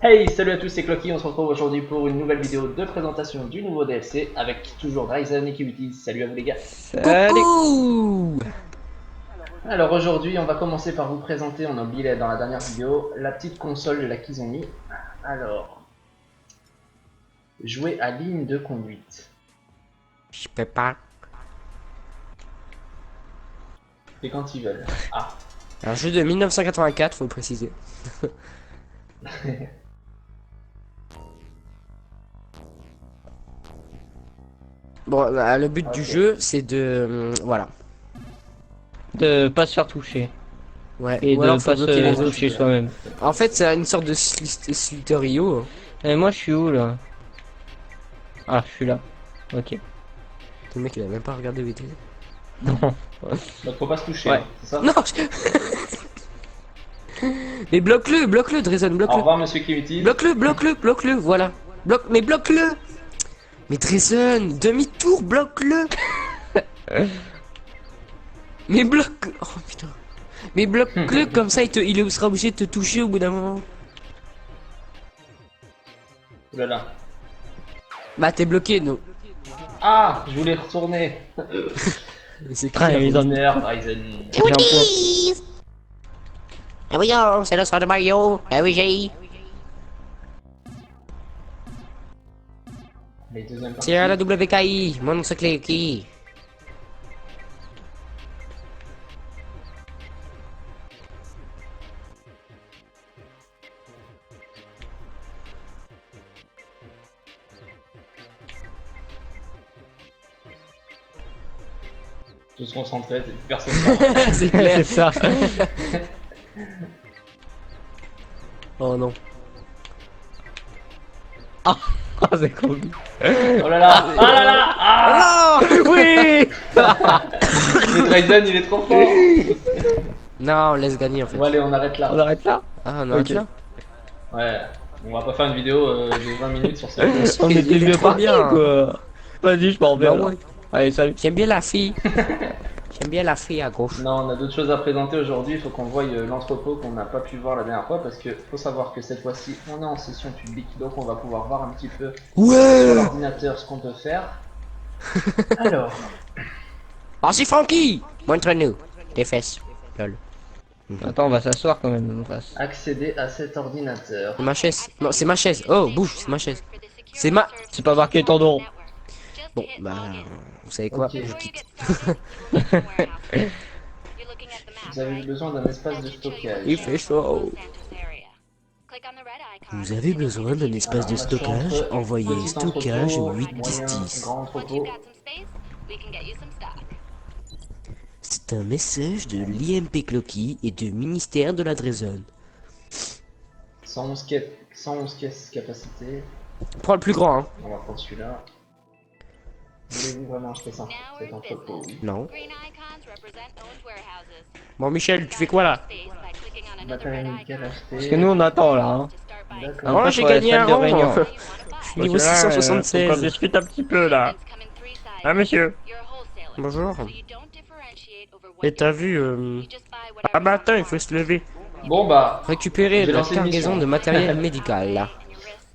Hey, salut à tous, c'est Clocky, on se retrouve aujourd'hui pour une nouvelle vidéo de présentation du nouveau DLC avec toujours Dryzen et Kiwitis. Salut à vous les gars. Salut. Coucou. Alors aujourd'hui, on va commencer par vous présenter, on a oublié dans la dernière vidéo, la petite console là qu'ils ont mis. Alors, jouer à ligne de conduite. Je peux pas. Et quand ils veulent. Ah, Un jeu de 1984, faut le préciser. Bon, bah, le but du Ok. jeu, c'est de... voilà. De pas se faire toucher. Ouais, Et ou alors de faut pas bloquer les se autres. toucher soi-même. En fait, c'est une sorte de Slither.io. Et moi je suis où là? Ah, je suis là. Ok. Le mec, il a même pas regardé où il était. Non. Donc faut pas se toucher, Ouais. hein, c'est ça? Non Mais bloque-le, Drazen, Au bloque-le. revoir monsieur Kiwitis. Bloque-le, voilà. Mais bloque-le. Mais Drazen, demi-tour, bloque-le. Mais bloque... Oh putain. Mais bloque-le comme ça, il sera obligé de te toucher au bout d'un moment. Oh là là. Bah t'es bloqué, non. Ah, je voulais retourner. C'est Ah, il est dans le... Merde, Dryzen. J'ai un point. Ah oui, oh, c'est le soir de Mario. Ah oui, j'ai... Les deuxièmes parties. C'est à la WKI, mon nom c'est Cléki. Tous concentrés, personne ne parle. C'est clair. C'est ça. Oh non. Ah, c'est cool. Oh là là. Ah là là. Ah. Oui. Le Dryzen, il est trop fort. Non, on laisse gagner en fait. Bon allez, on arrête là. On arrête là. Ah, on arrête Ok. là. Ouais, on va pas faire une vidéo de 20 minutes sur ça. On Il était est mieux trop parti bien. quoi. Vas-y, je m'en vais. Bah alors. ouais. Allez, salut. J'aime bien la fille. J'aime bien la fille à gauche. Non, on a d'autres choses à présenter aujourd'hui. Il faut qu'on voie l'entrepôt qu'on n'a pas pu voir la dernière fois parce que faut savoir que cette fois-ci on est en session publique donc on va pouvoir voir un petit peu sur Ouais. l'ordinateur ce qu'on peut faire. Alors, Oh, c'est Francky. Montre-nous tes fesses. Lol. Attends, on va s'asseoir quand même en face. accéder à cet ordinateur. C'est ma chaise. Non, c'est ma chaise. Oh, bouge, c'est ma chaise. C'est ma... C'est pas marqué ton nom. Bon, bah... Vous savez quoi? Ok. Je quitte. Vous avez besoin d'un espace de stockage. Il fait chaud. Vous avez besoin d'un espace de stockage? Envoyez Petit stockage entrepôt, 8 10 moyen, 10. grand entrepôt. C'est un message de l'IMP Clocky et du ministère de la Drazen. 111 caisses capacité. Prends le plus grand, hein. On va prendre celui-là. Voulez-vous vraiment acheter ça? Cet entrepôt, oui. Non. Bon, Michel, tu fais quoi là? Matériel médical acheté. Parce que nous on attend là. Hein. D'accord. Moi, passe j'ai pour la gagné salle un de rang. réunion. Moi. Je suis niveau Parce que là, faut qu'on 676. discute un petit peu là. Ah monsieur. Bonjour. Et t'as vu... Ah bah attends, il faut se lever. Bon bah, Récupérer J'ai la lancé une cargaison mission. de matériel médical.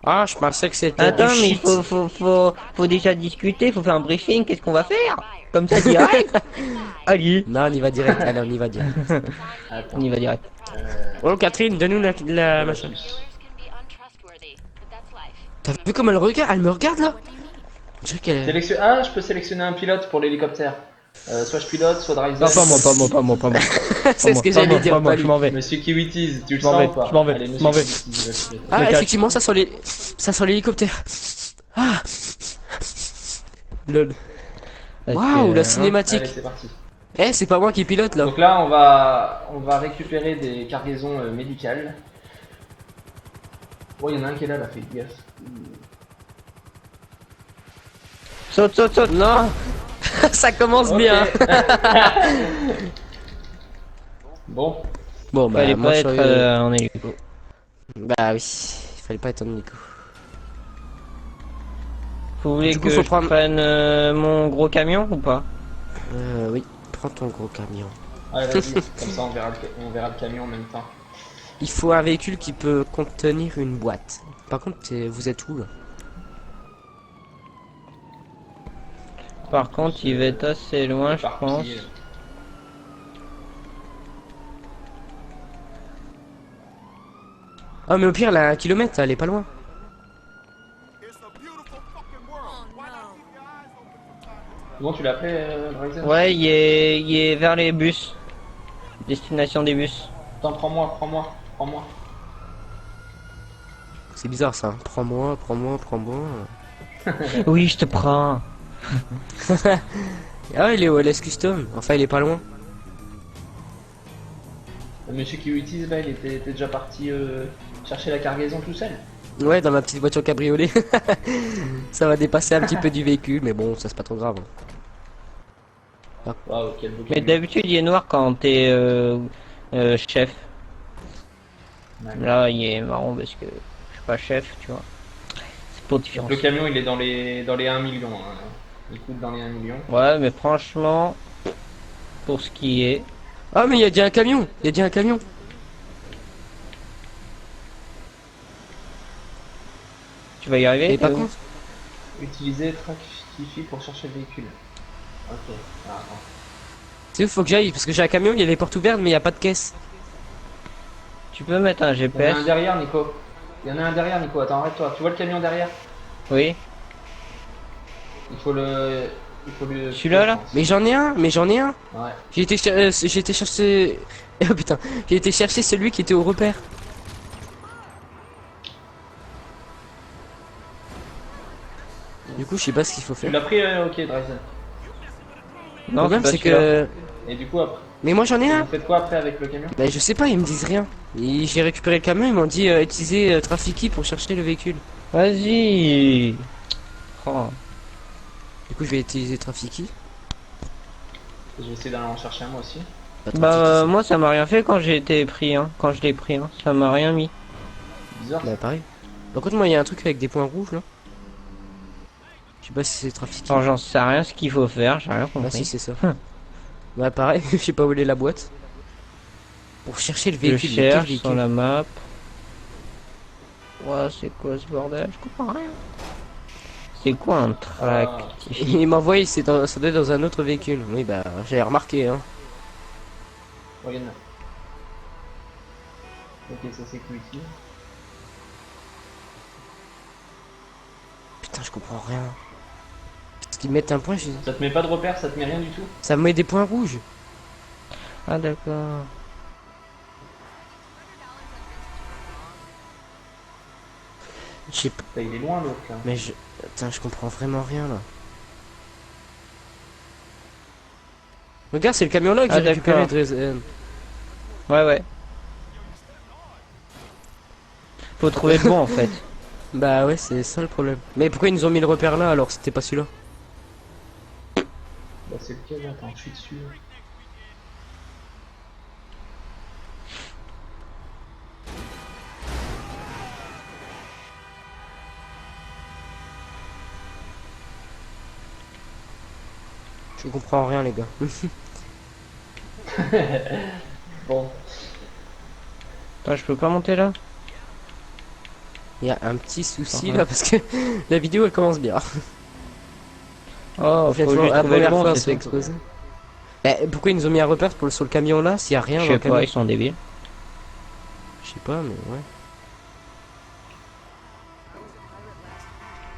Ah, je pensais que c'était Attends, du mais il shit. faut déjà discuter, faut faire un briefing, qu'est-ce qu'on va faire? Comme ça direct. Allez. Non, on y va direct. Allez, on y va direct. attends. On y va direct. Oh, Catherine, donne-nous la machin. T'as vu comme elle regarde? Elle me regarde là? On dirait qu'elle... Ah, je peux sélectionner un pilote pour l'hélicoptère. Soit je pilote, soit Dryzen. Non, pas moi. C'est ce que j'allais dire. Pas moi, pas je lui. m'en vais. Monsieur Kiwitis, tu le Je m'en sens vais, ou pas? je m'en vais, Allez, je monsieur m'en vais. Kiwitis, va piloter. Ah, Je cache. effectivement, ça sent l'hélicoptère. Ah. Lol. Waouh, la cinématique. Allez, c'est parti. Eh, c'est pas moi qui pilote là. Donc là, on va récupérer des cargaisons médicales. Oh, il y en a un qui est là, fais gaffe. Saute. Non. Ça commence Ok. bien. Bon, Bon, bah, Fallait moi, pas je être suis- en hélico. Bah oui, il fallait pas être en hélico. Vous voulez Du coup, que faut je prendre- prenne mon gros camion ou pas? Oui, prends ton gros camion. allez, vas-y, comme ça on verra le camion en même temps. Il faut un véhicule qui peut contenir une boîte. Par contre, vous êtes où là? Par contre, il va être assez loin, je pense. Éparpillé. Ah mais au pire, là, 1 kilomètre, elle est pas loin. Bon, tu l'as appelé, Bryson? Ouais, il est vers les bus. Destination des bus. Attends, prends-moi. C'est bizarre ça. Prends-moi. Oui, je te prends. Ah, il est au LS Custom. Enfin, il est pas loin. Le monsieur qui utilise là, il était déjà parti chercher la cargaison tout seul. Ouais, dans ma petite voiture cabriolet. Ça va dépasser un petit peu du véhicule, mais bon, ça c'est pas trop grave. Waouh, quel beau Mais camion. d'habitude, il est noir quand t'es chef. Ouais. Là, il est marron parce que je suis pas chef, tu vois. C'est pour Donc, différence. le camion, il est dans les 1 million. Hein. Il coûte dans les 1 million. Ouais, mais franchement, pour ce qui est. Ah, mais il y a déjà un camion. Tu vas y arriver, Et t'es par où contre, Utiliser Tractify pour chercher le véhicule. Ok. Ah, attends. tu sais où faut que j'aille? Parce que j'ai un camion, il y a les portes ouvertes, mais il y a pas de caisse. Tu peux mettre un Il y en a GPS. un derrière, Nico. Attends, arrête-toi. Tu vois le camion derrière? Oui. Il faut le. Celui-là, là je pense. Mais j'en ai un. Ouais. J'ai été chercher. Oh putain, j'ai été chercher celui qui était au repère. Du coup, je sais pas ce qu'il faut Tu faire. l'as pris, ok, Dryson. Le Non, problème, pas c'est celui-là. que. Et du coup, après, Mais moi j'en ai un. vous faites quoi après avec le camion? Bah, je sais pas, ils me disent rien. J'ai récupéré le camion, ils m'ont dit utiliser Trafficky pour chercher le véhicule. Vas-y. Oh. Du coup, je vais utiliser Trafficky. Je vais essayer d'aller en chercher un moi aussi. Trafficky, Moi, ça m'a rien fait quand j'ai été pris, hein. Quand je l'ai pris, hein. Ça m'a rien mis. Bizarre. bah pareil. Par contre, moi, il y a un truc avec des points rouges là. Je sais pas si c'est Trafficky. Alors, j'en sais rien ce qu'il faut faire, j'ai rien Ah compris. si, c'est ça. Bah pareil, je sais pas où est la boîte. Pour chercher le Je véhicule. mais quel cherche véhicule sur la map. Ouais, c'est quoi ce bordel? Je comprends rien. C'est quoi un track? Il m'a envoyé, ça doit être dans un autre véhicule. Oui, bah j'ai remarqué, hein. Regarde là. Ok, ça c'est cool ici. Putain, je comprends rien. Parce qu'ils mettent un point, Ça te met pas de repère, ça te met rien du tout? ça me met des points rouges. Ah, d'accord. Je sais pas, Putain, il est loin l'autre là. mais je. Putain, je comprends vraiment rien là. Regarde, c'est le camion là que Ah, j'ai récupéré. d'accord. Ouais. Faut trouver le bon en fait. Bah ouais, c'est ça le problème. Mais pourquoi ils nous ont mis le repère là alors c'était pas celui-là? Bah c'est lequel? Attends, je suis dessus. Je comprends rien les gars. Bon. Attends, je peux pas monter là? Il y a un petit souci Ah. là parce que la vidéo elle commence bien. Oh, faut juste La trouver le première bon, fois c'est se fait tout. exploser. Bah, pourquoi ils nous ont mis un repère sur le camion là s'il y a rien Je dans le sais camion? pas, ils sont débiles. Je sais pas mais ouais.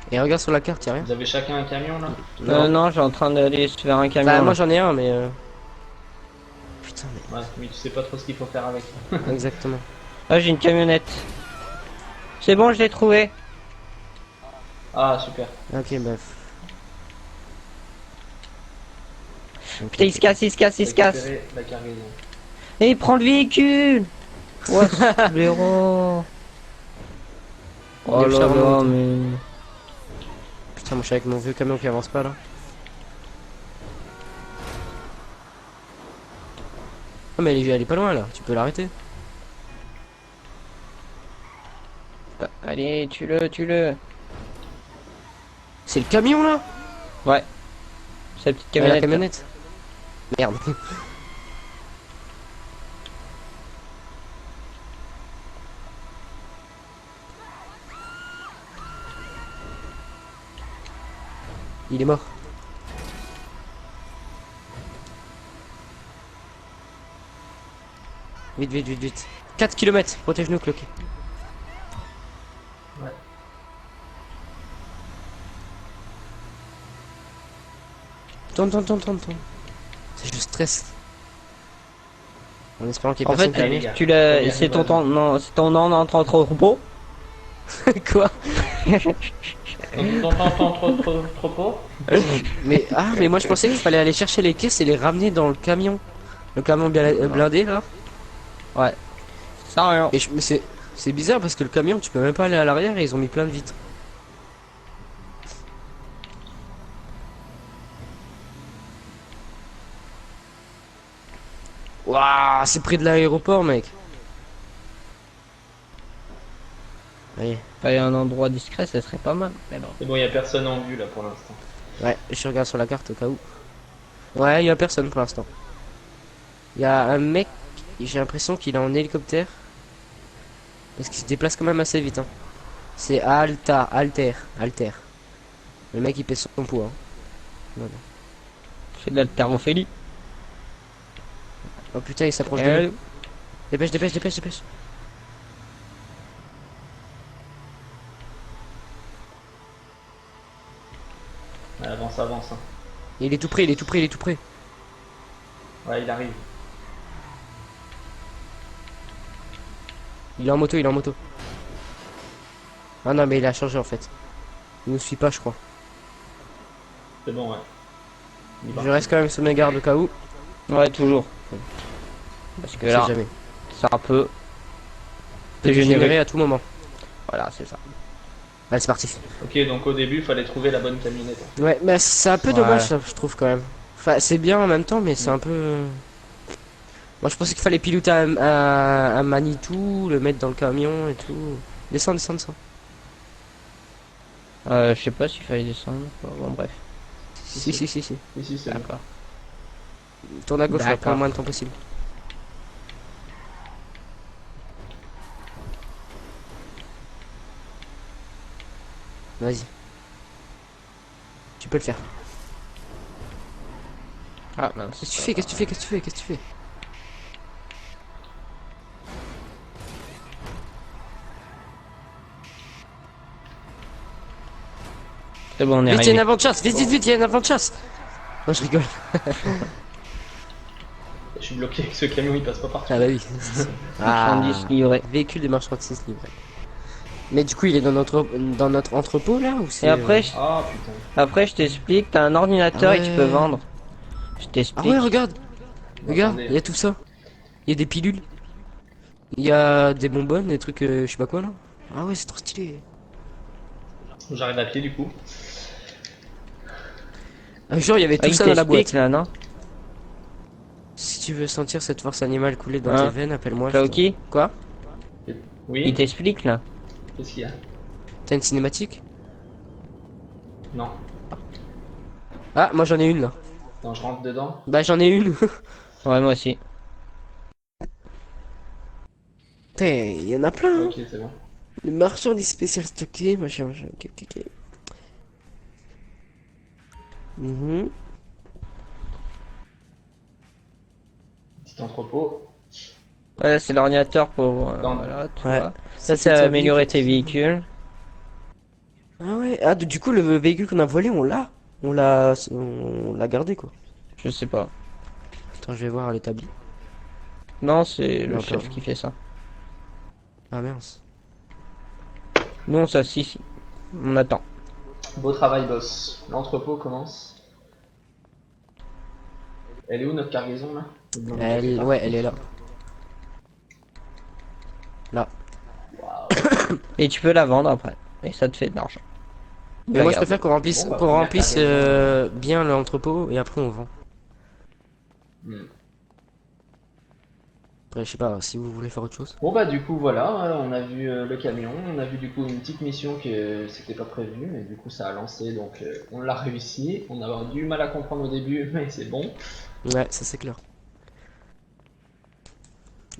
Et regarde sur la carte, y a rien. Vous avez chacun un camion là? Non, j'ai en train d'aller vers un camion. Bah moi là. j'en ai un mais putain Ouais, mais tu sais pas trop ce qu'il faut faire avec. mais exactement. Ah, j'ai une camionnette. C'est bon, je l'ai trouvé. Ah, super. Ok bref. Putain, il se casse. Récupérer la cargaison. Et il prend le véhicule. Ouais, ce blaireau. Oh Il est là charmant, là, mais... Putain moi je suis avec mon vieux camion qui avance pas là. Ah mais elle est pas loin là, tu peux l'arrêter. Allez, tue-le. C'est le camion là? Ouais. Sa petite Ah, camionnette. la camionnette. Merde. Il est mort. Vite, vite, vite, vite. 4 km, protège-nous, Cloquet. Ouais. Tourne, tourne, tourne, tourne, tourne. Je stresse. En espérant qu'il y ait En fait, personne Allez, les gars. tu l'as, Allez, c'est ton vas-y. temps, non, c'est ton nom entre repos. Quoi? Trop pas. Mais moi je pensais qu'il fallait aller chercher les caisses et les ramener dans le camion. Le camion blindé là. Ouais. Ça rien. Et mais c'est bizarre parce que le camion tu peux même pas aller à l'arrière et ils ont mis plein de vitres. Waouh, c'est près de l'aéroport, mec. Oui. Il y a un endroit discret, ça serait pas mal. Mais bon. C'est bon, y a personne en vue là pour l'instant. Ouais, je regarde sur la carte au cas où. Ouais, il y a personne pour l'instant. Il y a un mec, j'ai l'impression qu'il est en hélicoptère. Parce qu'il se déplace quand même assez vite. Hein. C'est Alter. Le mec il pèse son poids. Hein. Voilà. C'est de l'haltérophilie. Oh putain, il s'approche de nous. Dépêche, dépêche, dépêche, dépêche. Ouais, avance, avance. Hein. Il est tout près, il est tout près, il est tout près. Ouais, il arrive. Il est en moto, il est en moto. Ah non, mais il a changé en fait. Il nous suit pas, je crois. C'est bon, ouais. Il est Je parti. reste quand même sur mes gardes au cas où. Ouais, toujours. Parce que Je là, sais jamais. ça peut Peut dégénérer à tout moment. Voilà, c'est ça. Allez, c'est parti. Ok, donc au début, il fallait trouver la bonne camionnette. Ouais, mais c'est un peu Voilà. dommage, ça, je trouve quand même. Enfin, c'est bien en même temps, mais c'est un peu. Moi, je pensais qu'il fallait piloter un Manitou, le mettre dans le camion et tout. Descends, descends, descends. Je sais pas s'il fallait descendre. Bon, bref. Si, si, si, si. Ici, c'est bon. D'accord. Tourne à gauche, là, D'accord. prends le moins de temps possible. Vas-y. Tu peux le faire. Ah, mince. Qu'est-ce que tu fais? Qu'est-ce que tu fais? Qu'est-ce que tu fais? Qu'est-ce que tu fais? C'est bon, on est Vite, il y a une arrivé. avant-chasse! Vite, vite, vite, il y a une avant-chasse! Non, je rigole. Je suis bloqué avec ce camion, il passe pas partout. Ah bah oui. Marchandises livrées. Véhicule de marchandises livrées. Mais du coup, il est dans notre entrepôt là ou c'est Et après, Ah putain. après je t'explique, t'as un ordinateur Ah et tu peux ouais. vendre. Je Ah t'explique. ouais, regarde! Regarde, Attendez. il y a tout ça. Il y a des pilules. Il y a des bonbonnes, des trucs, je sais pas quoi là. Ah ouais, c'est trop stylé. J'arrive à pied du coup. Ah, genre, il y avait Ah, tout il ça dans la t'explique boîte. là, non? Si tu veux sentir cette force animale couler dans Hein tes veines, appelle-moi. T'as je te- ok? Quoi? Il Oui. t'explique là. Qu'est-ce qu'il y a? T'as une cinématique? Non. Ah, moi j'en ai une là. Non, je rentre dedans. Bah j'en ai une. Ouais, moi aussi. Putain, il y en a plein. Hein. Ok, c'est bon. Les marchandises spéciales stockées, machin, machin. Ok, ok, ok. Mhm. Petit entrepôt. Ouais, c'est l'ordinateur pour. Dans- Voilà, tu Ouais. vois. Ça, Ça, c'est sa améliorer vie, tes véhicules. Ah ouais. Ah, du coup, le véhicule qu'on a volé, on l'a. On l'a gardé quoi. Je sais pas. Attends, je vais voir à l'établi. Non, c'est le Non, chef pas. qui fait ça. Ah mince. Non, ça, si. On attend. Beau travail, boss. L'entrepôt commence. Elle est où notre cargaison là? Ouais, elle est là. Là. Waouh. Et tu peux la vendre après. Et ça te fait de l'argent. Mais moi je Regarde. préfère qu'on remplisse, Bon, bah, qu'on première remplisse cargaison. bien l'entrepôt et après on vend. Hmm. Après je sais pas si vous voulez faire autre chose. Bon bah du coup voilà, on a vu le camion, on a vu du coup une petite mission que c'était pas prévu, mais du coup ça a lancé, donc on l'a réussi. On a du mal à comprendre au début, mais c'est bon. Ouais, ça c'est clair.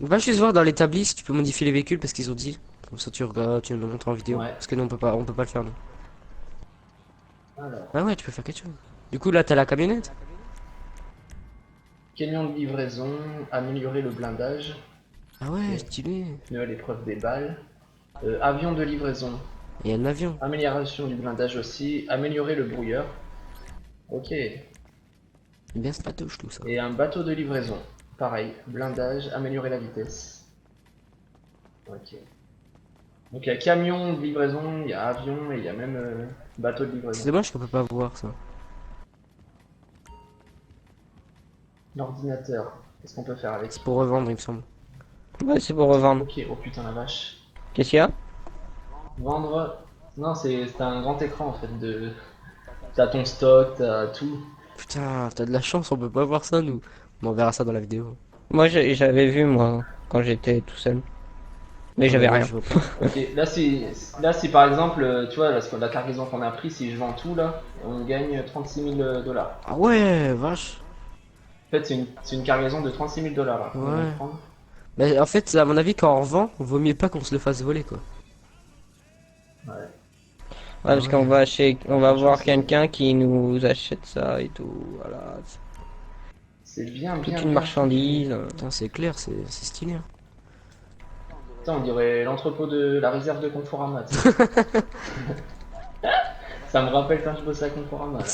Va juste voir dans l'établi si tu peux modifier les véhicules parce qu'ils ont dit. Comme ça tu regardes, tu nous le montres en vidéo. Ouais. Parce que nous on peut pas le faire nous. Alors, Ah ouais, tu peux faire quelque chose. Du coup, là, t'as la camionnette. camion de livraison, améliorer le blindage, Ah ouais, ok. stylé. Pneu à l'épreuve des balles. Avion de livraison, Et un avion. amélioration du blindage aussi, améliorer le brouilleur, ok. C'est bien stratouche tout ça. Et un bateau de livraison, pareil, blindage, améliorer la vitesse, ok. Donc il y a camion de livraison, il y a avion et il y a même bateau de C'est livraison. dommage qu'on peut pas voir ça. L'ordinateur, qu'est-ce qu'on peut faire avec? C'est pour revendre, il me semble. Ouais, c'est pour revendre. Ok, oh putain la vache. Qu'est-ce qu'il y a? Vendre, non c'est un grand écran en fait de... T'as ton stock, t'as tout. Putain, t'as de la chance, on peut pas voir ça, nous. Mais on verra ça dans la vidéo. Moi, j'avais vu, moi, quand j'étais tout seul. Mais Ah, mais j'avais moi, rien. je vois pas. Ok, là si par exemple, tu vois, la cargaison qu'on a pris, si je vends tout là, on gagne 36 000 $. Ah ouais, vache. En fait c'est une cargaison de 36 000 $ là, qu'on vient de Ouais. prendre. Mais en fait, à mon avis, quand on revend, vaut mieux pas qu'on se le fasse voler, quoi. Ouais. Ouais, parce Ah qu'on ouais. va chez, on va Franchement, voir quelqu'un qui nous achète ça et tout. Voilà. c'est bien, Toute bien, une bien foutu. marchandise. Putain, c'est clair, c'est stylé, hein. Putain, on dirait l'entrepôt de la réserve de Conforama, tu sais. Ça me rappelle quand je bossais à Conforama là.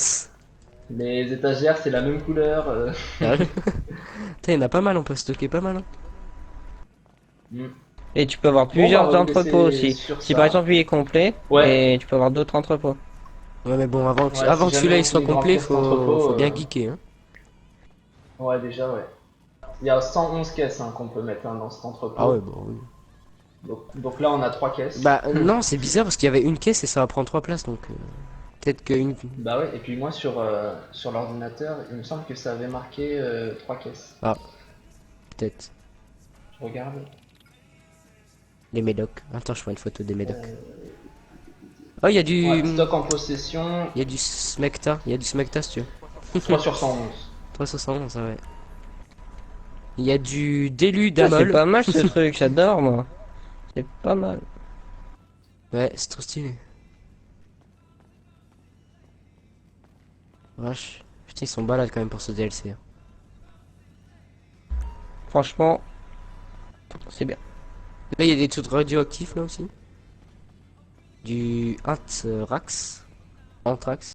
Les étagères, c'est la même couleur. Sérieux. Putain, il y en a pas mal, on peut stocker pas mal, hein. Mm. Et tu peux avoir Bon, bah, on plusieurs va vous entrepôts laisser aussi. sur Si par ça. exemple lui est complet, Ouais, et tu peux avoir d'autres entrepôts. Ouais, mais bon, ouais, avant si que jamais celui-là il on soit finit de complet, remplir cet entrepôt, faut bien geeker, hein. ouais, déjà, ouais. Il y a 111 caisses hein, qu'on peut mettre hein, dans cet Ah ouais, entrepôt. bon, oui. Donc là, on a 3 caisses. Bah, non, c'est bizarre parce qu'il y avait une caisse et ça va prendre 3 places, donc peut-être qu'une. Bah ouais, et puis moi, sur l'ordinateur, il me semble que ça avait marqué 3 caisses. Ah, peut-être. Je regarde. Les médocs. Attends, je prends une photo des médocs. Euh, Oh, il y a du. ouais, stock en possession, Il y a du Smecta. Il y a du Smecta si tu veux. 3 sur 111. 371, ça ouais. Il y a du Délu Ça, c'est d'Amol. pas mal ce truc, j'adore moi. C'est pas mal. Ouais, c'est trop stylé. Vache. Putain, ils sont balades quand même pour ce DLC, hein. Franchement, c'est bien. Là, il y a des trucs radioactifs là aussi. Du Anthrax. Anthrax.